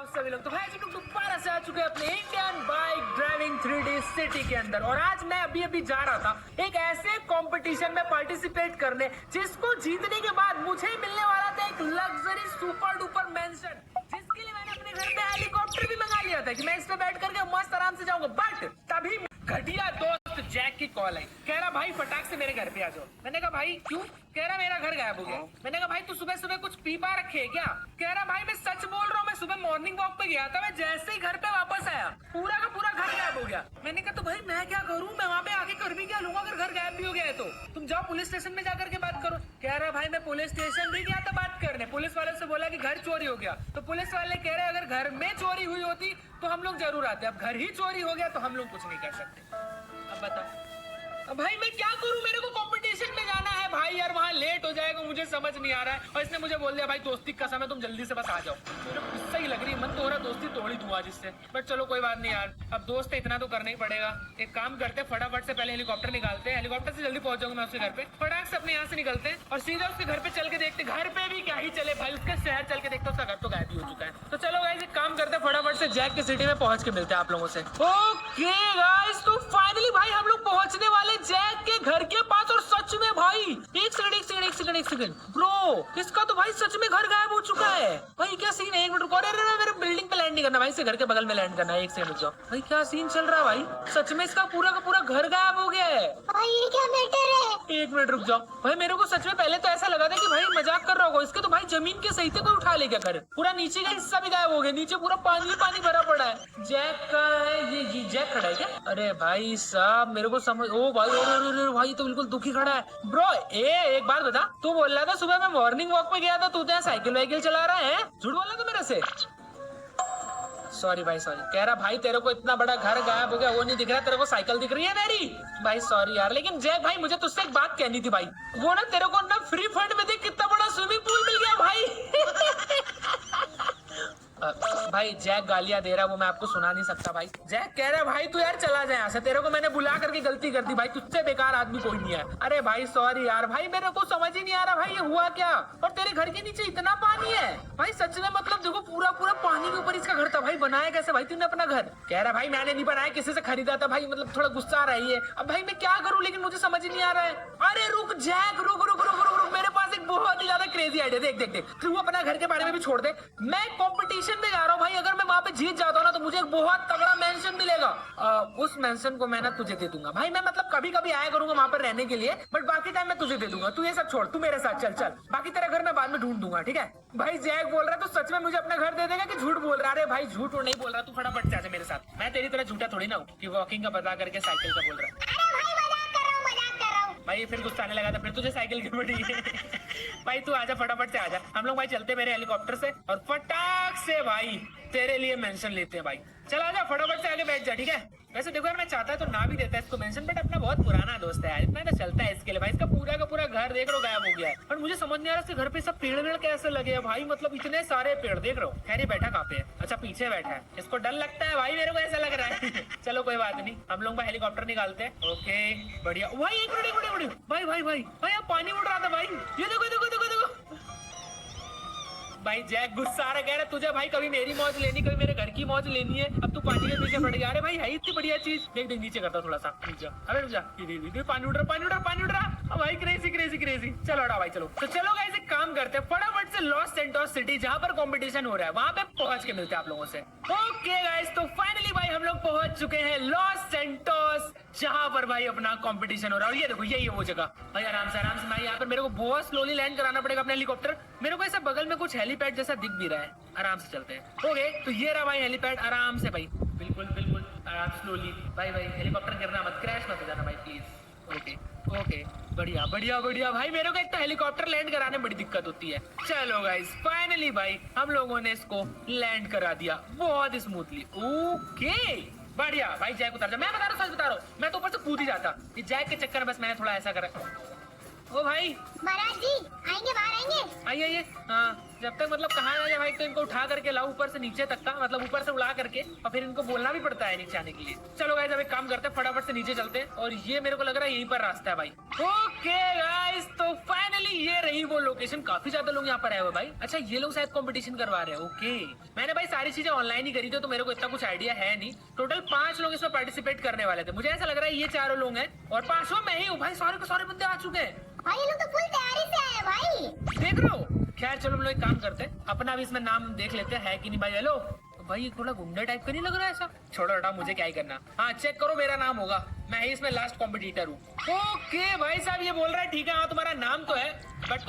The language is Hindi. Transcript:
सभी लोग। तो भाई हम लोग दोबारा से आ चुके हैं अपने Indian bike driving 3D city के अंदर। और आज मैं अभी जा रहा था एक ऐसे कंपटीशन में पार्टिसिपेट करने जिसको जीतने के बाद मुझे मिलने वाला था एक लग्जरी सुपर डुपर मेंशन, जिसके लिए मैंने अपने घर में हेलीकॉप्टर भी मंगा लिया था कि मैं इस पे बैठ करके मस्त आराम से जाऊंगा। बट तभी घटिया दोस्त जैक की कॉल आई। कह रहा भाई फटाक से मेरे घर पे आ जाओ। मैंने कहा भाई क्यों? कह रहा मेरा घर गायब हो गया। मैंने कहा भाई तू सुबह सुबह कुछ पी पा रखे है क्या? कह रहा भाई मैं सच बोल रहा हूँ, मैं सुबह मॉर्निंग वॉक पे गया था, मैं जैसे ही घर पे वापस आया पूरा का पूरा घर गायब हो गया। मैंने कहा तो भाई मैं क्या करूँ, मैं वहाँ पे आगे कर भी क्या लूंगा अगर घर गायब भी हो गया है तो? तुम जाओ पुलिस स्टेशन में जाकर के बात करो। कह रहा भाई मैं पुलिस स्टेशन भी गया था बात करने, पुलिस वाले से बोला कि घर चोरी हो गया। तो पुलिस वाले कह रहे अगर घर में चोरी हुई होती तो हम लोग जरूर आते, अब घर ही चोरी हो गया तो हम लोग कुछ नहीं कर सकते। अब बताओ अब भाई मैं क्या करूं, मेरे को कंपटीशन में जाना है भाई यार, वहाँ लेट हो जाएगा, मुझे समझ नहीं आ रहा है। और इसने मुझे बोल दिया भाई दोस्ती का समय, तुम जल्दी से बस आ जाओ। मेरे को गुस्सा ही लग रही है, मन तो हो रहा दोस्ती तोड़ ही दूं आज इससे। बट चलो कोई बात नहीं यार, अब दोस्त है इतना तो करना ही पड़ेगा। एक काम करते हैं फटाफट से पहले हेलीकॉप्टर निकालते हैं, हेलीकॉप्टर से जल्दी पहुंच जाऊंगा मैं उसके घर पे। फटाक से अपने यहाँ से निकलते हैं और सीधा उसके घर पे चल के देखते, घर पे भी क्या ही चले भाई, उसके शहर चल के देखते उसका घर तो गायब ही हो चुका है। तो चलो गाइस एक काम करते हैं फटाफट से जैक की सिटी में पहुंच के मिलते हैं आप लोगों से। ओके गाइस तो फाइनली भाई हम लोग पहुंचने वाले जैक के घर के पास। और सच में भाई एक सेकंड ब्रो, इसका तो भाई सच में घर गायब हो चुका है भाई। क्या सीन है, एक मिनट रुको, अरे मेरे बिल्डिंग पे लैंड नहीं करना भाई, इससे घर के बगल में लैंड करना है। एक सेकंड रुक जाओ भाई, क्या सीन चल रहा है भाई, सच में इसका पूरा का पूरा घर गायब हो गया है भाई। ये क्या मैटर है? एक मिनट रुक जाओ भाई, मेरे को सच में पहले तो ऐसा लगा था कि भाई मजाक कर रहा होगा, इसके तो भाई जमीन के सही से कोई उठा ले गया घर, पूरा नीचे का हिस्सा भी गायब हो गया, नीचे पूरा पानी पानी भरा पड़ा है। जैक का है ये जैक खड़ा है क्या? अरे भाई साहब मेरे को समझ, ओ भाई भाई तो बिल्कुल दुखी खड़ा है ब्रो। एक बात बता, तू बोल रहा था सुबह मैं मॉर्निंग वॉक पे गया था, तू तो साइकिल वाइकिल चला रहा है, झूठ बोल रहा था मेरे से? सॉरी भाई सॉरी। कह रहा भाई तेरे को इतना बड़ा घर गायब हो गया वो नहीं दिख रहा, तेरे को साइकिल दिख रही है मेरी। भाई सॉरी यार, लेकिन जैक भाई मुझे तुझसे एक बात कहनी थी भाई, वो ना तेरे को ना फ्री फंड में देख कितना बड़ा स्विमिंग पूल मिल गया भाई। भाई जैक गालियां दे रहा है, वो मैं आपको सुना नहीं सकता भाई। जैक कह रहा है भाई तू यार चला जाए यहाँ से, तेरे को मैंने बुला करके गलती कर दी भाई, तुझसे बेकार आदमी कोई नहीं है। अरे भाई सॉरी यार भाई, मेरे को समझ ही नहीं आ रहा भाई ये हुआ क्या। और तेरे घर के नीचे इतना पानी है भाई, सच में मतलब देखो पूरा पूरा पानी के ऊपर इसका घर था भाई। बनाया कैसे भाई तूने अपना घर? कह रहा भाई मैंने नहीं बनाया, किसी से खरीदा था भाई, मतलब थोड़ा गुस्सा आ रही है। अब भाई मैं क्या करूँ, लेकिन मुझे समझ ही नहीं आ रहा है। अरे रुक जैक, रुक रुक रुक रुक रुक, मेरे पास एक बहुत ही ज्यादा क्रेजी आइडिया। देख देख देख, तू अपना घर के बारे में भी छोड़ दे, मैं कंपटीशन में जा रहा हूँ भाई, अगर मैं वहाँ पे जीत जाता हूँ ना तो मुझे एक बहुत तगड़ा मेंशन मिलेगा। उस मेंशन को मैं ना तुझे दे दूंगा भाई। मैं मतलब कभी कभी आया करूंगा वहाँ पर रहने के लिए, बट बाकी टाइम मैं तुझे दे दूंगा। तू ये सब छोड़, तू मेरे साथ चल चल, बाकी तेरा घर मैं बाद में ढूंढ दूंगा, ठीक है? भाई जैक बोल रहा है तो सच में मुझे अपना घर दे देगा कि झूठ बोल रहा है? अरे भाई झूठ नहीं बोल रहा, तू फटाफट से आ जा मेरे साथ, मैं तेरी तरह झूठा थोड़ी ना हूँ कि वॉकिंग का पता करके साइकिल का बोल रहा है। भाई फिर गुस्सा आने लगा था, फिर तुझे साइकिल की पड़ी है। भाई तू आजा फटाफट से आजा, हम लोग भाई चलते मेरे हेलीकॉप्टर से और फटाक से भाई तेरे लिए मेंशन लेते हैं भाई। चल आजा फटाफट से आगे बैठ जा, ठीक है? वैसे देखो यार मैं चाहता है तो ना भी देता है इसको मेंशन, बट अपना बहुत पुराना दोस्त है यार, इतना तो चलता है इसके लिए भाई। इसका पूरा का पूरा घर देख रहे हो गायब हो गया है, और मुझे समझ नहीं आ रहा इसके घर पे सब पेड़ वेड़ कैसे लगे हैं भाई, मतलब इतने सारे पेड़ देख रहे हो। खैर ये बैठा कहाँ पे है? अच्छा पीछे बैठा है, इसको डर लगता है भाई, मेरे को ऐसा लग रहा है। चलो कोई बात नहीं, हम लोग भाई हेलीकॉप्टर निकालते हैं। ओके बढ़िया भाई, एक मिनट भाई भाई भाई भाई यहाँ पानी उड़ रहा था भाई, ये देखो देखो देखो देखो भाई। जैक गुस्सा आ रहा, कह रहा तुझे भाई कभी मेरी मौज लेनी, कभी मेरे घर की मौज लेनी है, अब तू पानी के पीछे पड़ गया। अरे भाई है इतनी बढ़िया चीज, देख देख नीचे करता थोड़ा सा नीचे, अरे रुक जा, पानी उड़ रहा भाई, क्रेजी। चलो हटा भाई चलो। तो चलो गाइस एक काम करते हैं, फटाफट से लॉस सेंटोस सिटी जहाँ पर कंपटीशन हो रहा है वहाँ पे पहुंच के मिलते हैं आप लोगों से। ओके गाइस तो फाइनली भाई हम लोग पहुंच चुके हैं लॉस सेंटोस, जहाँ पर भाई अपना कंपटीशन हो रहा है। और ये देखो यही है वो जगह भाई, आराम से मैं यहाँ पर, मेरे को बहुत स्लोली लैंड कराना पड़ेगा अपना हेलीकॉप्टर। मेरे को ऐसा बगल में कुछ हेलीपैड जैसा दिख भी रहा है, आराम से चलते हैं। ओके तो ये रहा भाई हेलीपैड, आराम से भाई, बिल्कुल आराम स्लोली भाई हेलीकॉप्टर गिरना मत, क्रैश मत हो जाना भाई प्लीज। ओके बढ़िया भाई, मेरे को एक तो हेलीकॉप्टर लैंड कराने में बड़ी दिक्कत होती है। चलो गाइस फाइनली भाई हम लोगों ने इसको लैंड करा दिया बहुत स्मूथली। ओके बढ़िया भाई, जैक उतर जा, मैं बता रहा हूँ, सच बता रहा हूँ, मैं तो ऊपर से कूद ही जाता, ये जैक के चक्कर में बस मैंने थोड़ा ऐसा करा। ओ भाई महाराज जी आएंगे, बाहर आएंगे। आइए हाँ जब तक मतलब कहा जाए भाई तो इनको उठा करके लाओ ऊपर से नीचे तक का, मतलब ऊपर से उड़ा करके, और फिर इनको बोलना भी पड़ता है नीचे आने के लिए। चलो गाइस अब एक काम करते हैं, फटाफट से नीचे चलते हैं, और ये मेरे को लग रहा है यहीं पर रास्ता है भाई। ओके गाइस, तो फाइनली ये रही वो लोकेशन। काफी ज्यादा लोग यहाँ पर आए हुए भाई। अच्छा ये लोग शायद कंपटीशन करवा रहे हैं। ओके, मैंने भाई सारी चीजें ऑनलाइन ही करी थी तो मेरे को इतना कुछ आइडिया है नहीं। टोटल 5 लोग इसमें पार्टिसिपेट करने वाले थे। मुझे ऐसा लग रहा है ये 4 लोग हैं और 5वां मैं ही हूँ भाई। सारे के सारे बंदे आ चुके हैं भाई ये लोग तो फुल तैयारी से आए हैं भाई। देख रहे हो। खैर चलो हम लोग एक काम करते हैं, अपना भी इसमें नाम देख लेते हैं कि नहीं भाई। हेलो भाई, ये थोड़ा गुंडा टाइप का नहीं लग रहा है ऐसा? छोड़ो हटा, मुझे क्या ही करना। हाँ चेक करो, मेरा नाम होगा, मैं ही इसमें लास्ट कॉम्पिटिटर हूँ। ओके भाई साहब ये बोल रहा है ठीक है, हाँ तुम्हारा नाम तो है बट